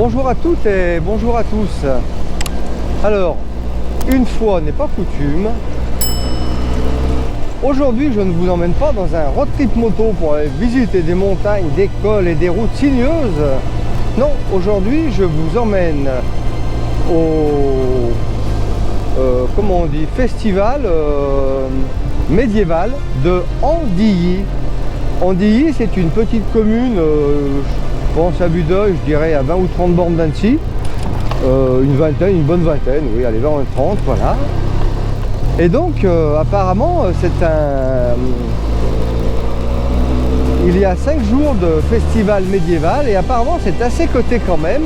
Bonjour à toutes et bonjour à tous. Alors, une fois n'est pas coutume, aujourd'hui je ne vous emmène pas dans un road trip moto pour aller visiter des montagnes, des cols et des routes sinueuses. Non, aujourd'hui je vous emmène au comment on dit, festival médiéval de Andilly. Andilly, c'est une petite commune, je pense à vue d'œil, je dirais à 20 ou 30 bornes d'Annecy. Une vingtaine, une bonne vingtaine, oui, allez, 20 ou 30, voilà. Et donc, apparemment, c'est un... Il y a 5 jours de festival médiéval et apparemment, c'est assez coté quand même.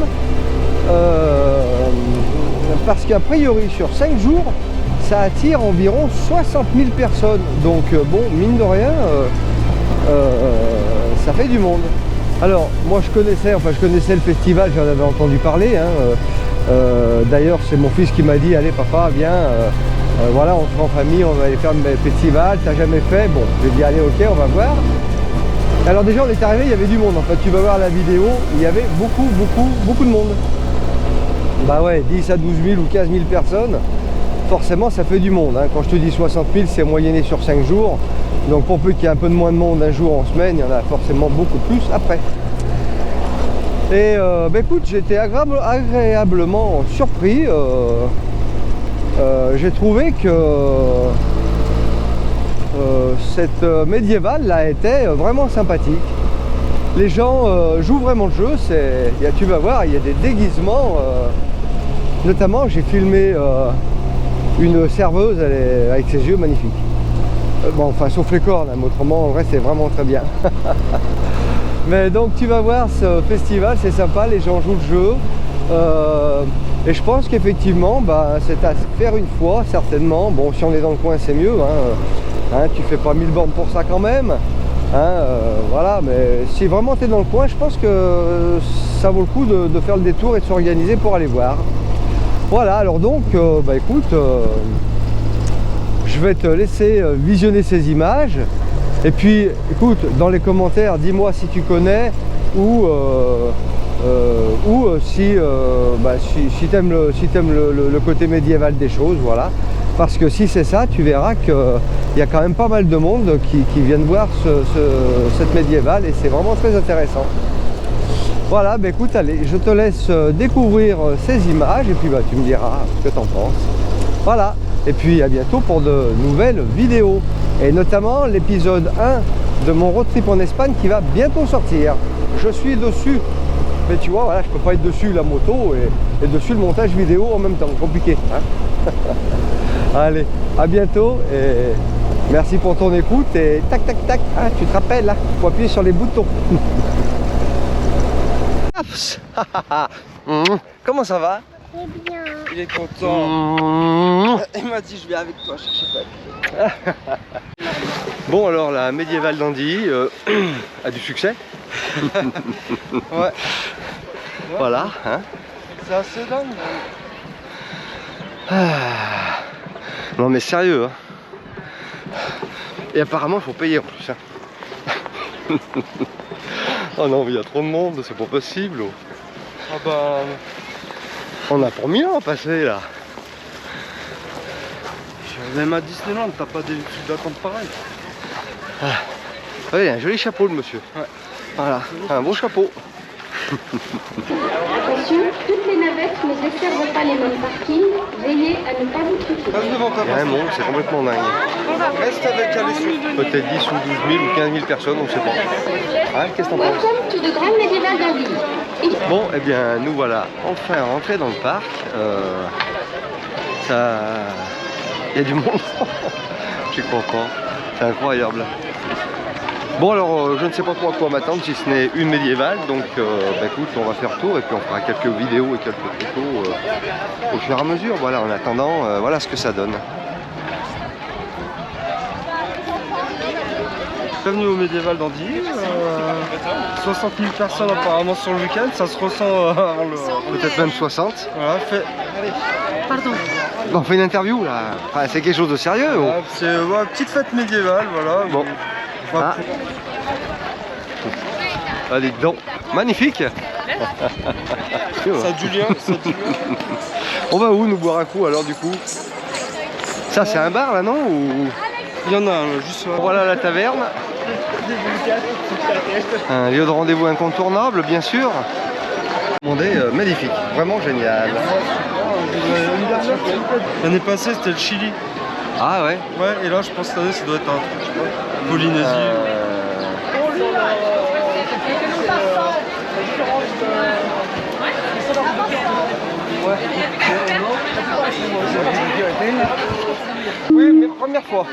Parce qu'a priori, sur 5 jours, ça attire environ 60 000 personnes. Donc, bon, mine de rien, ça fait du monde. Alors, moi, je connaissais le festival, j'en avais entendu parler. D'ailleurs, c'est mon fils qui m'a dit, allez papa, viens, voilà, on se rend en famille, on va aller faire un festival, t'as jamais fait? Bon, j'ai dit, allez, ok, on va voir. Alors déjà, on est arrivé, il y avait du monde. En fait, tu vas voir la vidéo, il y avait beaucoup de monde. Bah ouais, 10 à 12 000 ou 15 000 personnes, forcément, ça fait du monde. Quand je te dis 60 000, c'est moyenné sur 5 jours. Donc pour peu qu'il y ait un peu de moins de monde un jour en semaine, il y en a forcément beaucoup plus après. Et bah écoute, j'ai été agréablement surpris. J'ai trouvé que cette médiévale là était vraiment sympathique. Les gens jouent vraiment le jeu. Tu vas voir, il y a des déguisements. Notamment, j'ai filmé une serveuse, elle est avec ses yeux magnifiques. Bon, enfin, sauf les cornes, mais autrement, en vrai, c'est vraiment très bien. Mais donc, tu vas voir, ce festival, c'est sympa, les gens jouent le jeu. Et je pense qu'effectivement, bah, c'est à faire une fois, certainement. Bon, si on est dans le coin, c'est mieux. Tu fais pas 1000 bornes pour ça quand même. Voilà, mais si vraiment tu es dans le coin, je pense que ça vaut le coup de faire le détour et de s'organiser pour aller voir. Voilà, alors donc, bah écoute, je vais te laisser visionner ces images. Et puis, écoute, dans les commentaires, dis-moi si tu connais ou si tu aimes le côté médiéval des choses, voilà. Parce que si c'est ça, tu verras qu'il y a quand même pas mal de monde qui viennent voir cette médiévale et c'est vraiment très intéressant. Voilà, bah écoute, allez, je te laisse découvrir ces images et puis bah, tu me diras ce que tu en penses. Voilà, et puis à bientôt pour de nouvelles vidéos. Et notamment l'épisode 1 de mon road trip en Espagne qui va bientôt sortir. Je suis dessus. Mais tu vois, voilà, je peux pas être dessus la moto et dessus le montage vidéo en même temps. Compliqué. Allez, à bientôt et merci pour ton écoute. Et tac, tac, tac, tu te rappelles, là, il faut appuyer sur les boutons. Comment ça va? Très bien. Il est content. Il m'a dit je vais avec toi chercher pas. Bon alors la médiévale d'Andilly a du succès. Ouais. Voilà. C'est assez dingue. Non mais sérieux. Et apparemment il faut payer en plus. Oh non mais il y a trop de monde, c'est pas possible. Ah bah... On a pour 1000 ans à passer là. Même à Disneyland, t'as pas d'habitude d'attendre pareil. Oui, un joli chapeau le monsieur. Ouais. Voilà, un beau chapeau. Attention, toutes les navettes ne desservent pas les mêmes parkings. Veillez à ne pas vous tromper. Passe devant ta Il y a un monde, c'est complètement dingue. Reste avec Alessio. Peut-être 10 ou 12 000 ou 15 000 personnes, on ne sait pas. Qu'est-ce que t'en penses? Welcome to the Grand Medieval d'Andilly. Bon, eh bien, nous voilà enfin rentrés dans le parc. Il y a du monde. Je suis content. C'est incroyable. Bon, alors, je ne sais pas trop à quoi m'attendre si ce n'est une médiévale. Donc, bah, écoute, on va faire tour et puis on fera quelques vidéos et quelques photos au fur et à mesure. Voilà, en attendant, voilà ce que ça donne. Bienvenue au médiéval d'Andilly. 60 000 personnes apparemment sur le week-end, ça se ressent avant le... Peut-être même 60. Voilà, fait... Pardon. Bon, on fait une interview là. Enfin, c'est quelque chose de sérieux. Voilà, c'est une petite fête médiévale, voilà. Bon. Voilà. Allez, donc, magnifique. Ça a du lien, ça a du lien. On va où nous boire un coup alors du coup? Ça c'est un bar là non ou... Il y en a un juste là. Voilà la taverne. Un lieu de rendez-vous incontournable bien sûr. Magnifique, vraiment génial. L'année passée c'était le Chili. Ah ouais. Ouais, et là je pense que cette année ça doit être un truc, je sais pas, Polynésie. Oui, mais première fois.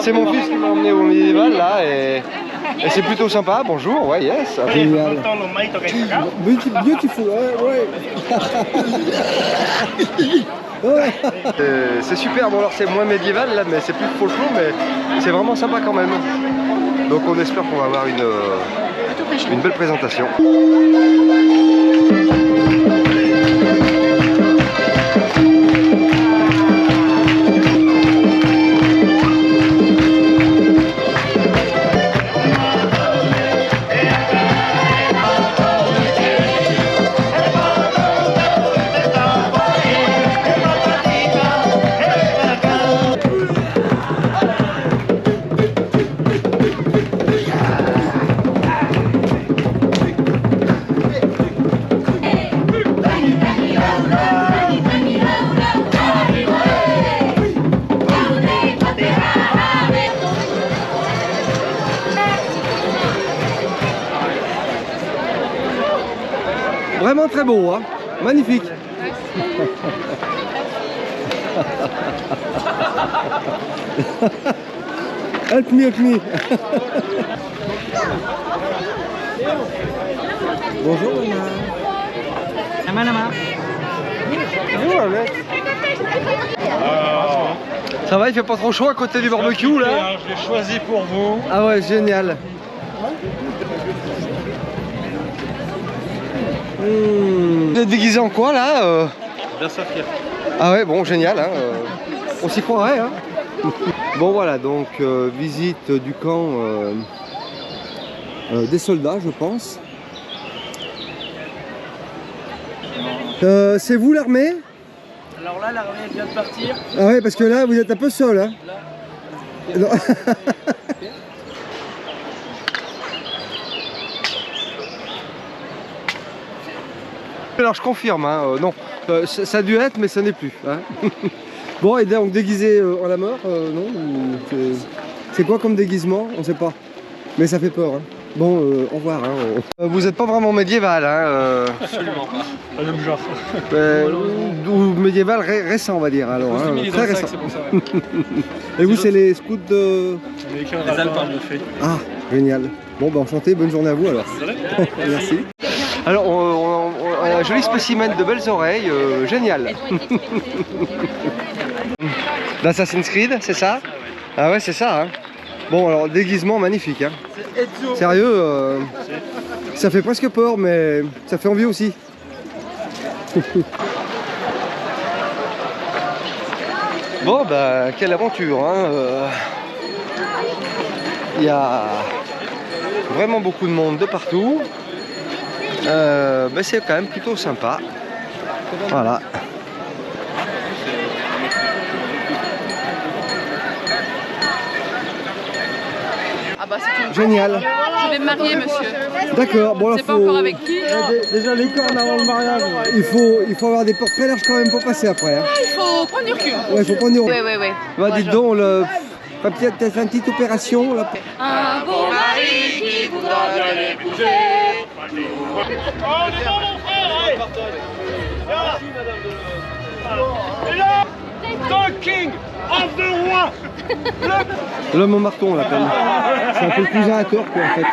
C'est mon fils qui m'a emmené au médiéval là et c'est plutôt sympa. Bonjour, ouais, yes. Génial. Beautiful, ouais. C'est super, bon alors c'est moins médiéval là, mais c'est plus folklore, mais c'est vraiment sympa quand même. Donc on espère qu'on va avoir une belle présentation. Vraiment très beau, hein? Magnifique. Help me, help me. Bonjour, Nama. Bonjour, Alex. Ça va, il fait pas trop chaud à côté du barbecue là? Je l'ai choisi pour vous. Ah ouais, génial. Vous êtes déguisé en quoi là Bien Safia. Ah ouais, bon, génial, hein, on s'y croirait, hein. Bon voilà, donc visite du camp des soldats, je pense. C'est vous l'armée? Alors là, l'armée vient de partir. Ah ouais, parce que là, vous êtes un peu seul, hein. Non. Alors je confirme, hein, non, ça a dû être, mais ça n'est plus. Hein. Bon, et donc déguisé en la mort, non? C'est quoi comme déguisement? On sait pas. Mais ça fait peur. Hein. Bon, au revoir. Hein. Vous n'êtes pas vraiment médiéval, hein Absolument pas. Pas le même genre. Ou médiéval récent, on va dire. Alors, hein, très récent. Pour ça, Et vous, c'est les scouts de... Les Alpes fait. Ah, génial. Bon, bah enchanté, bonne journée à vous alors. Merci. Alors, on a un joli spécimen de belles oreilles, génial. D'Assassin's Creed, c'est ça? Ah ouais, c'est ça. Hein. Bon, alors, déguisement magnifique. Hein. Sérieux, ça fait presque peur, mais ça fait envie aussi. Bon, bah, quelle aventure. Hein. Il y a vraiment beaucoup de monde de partout. C'est quand même plutôt sympa. Voilà. Ah bah c'est une... Génial. Je vais me marier, monsieur. D'accord. Bon, là, C'est pas encore avec qui. Déjà les cornes avant le mariage. Il faut avoir des portes très larges quand même pour passer après. Hein. Il faut prendre du recul. Ouais, il faut prendre du recul. Ouais. Bah, dites donc, peut-être une petite opération. Là. Un beau mari qui vous donne les bouger. The King of the Roi. L'homme au marteau, on l'appelle. C'est un peu le cousin à tort, quoi, en fait.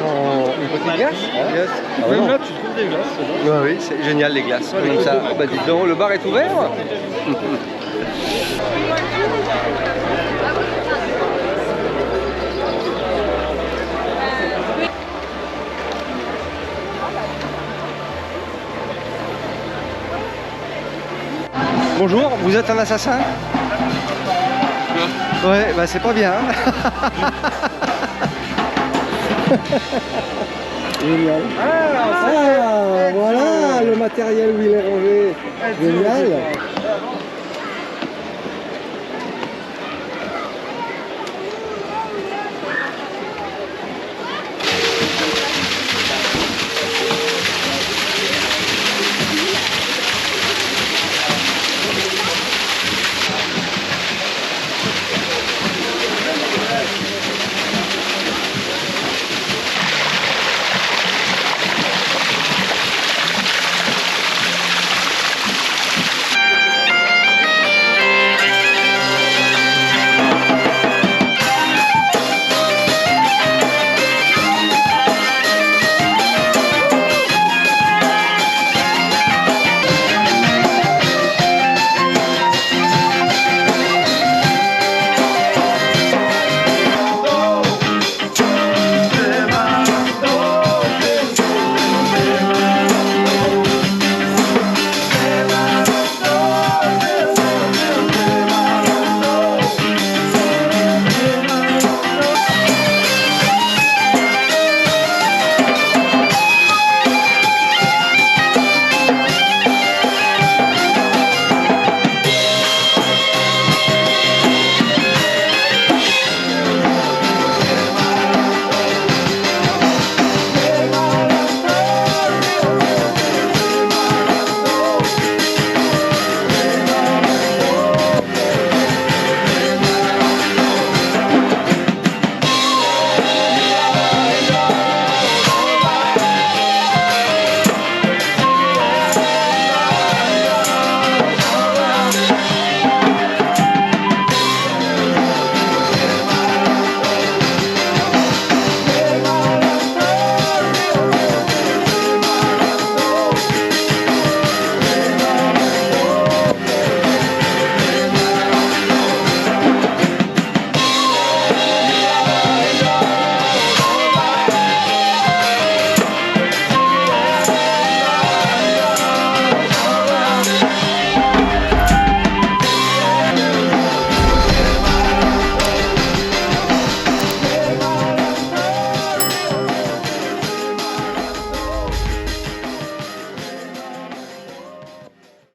Une petite glace. Yes. Ah ouais, non. là, tu trouves des glaces. Ouais, oui, c'est génial les glaces. Comme ça. Oh, bah dites donc, le bar est ouvert. Bonjour, vous êtes un assassin? Ouais, bah c'est pas bien. Génial. Ah, voilà le matériel où il est rangé. Génial.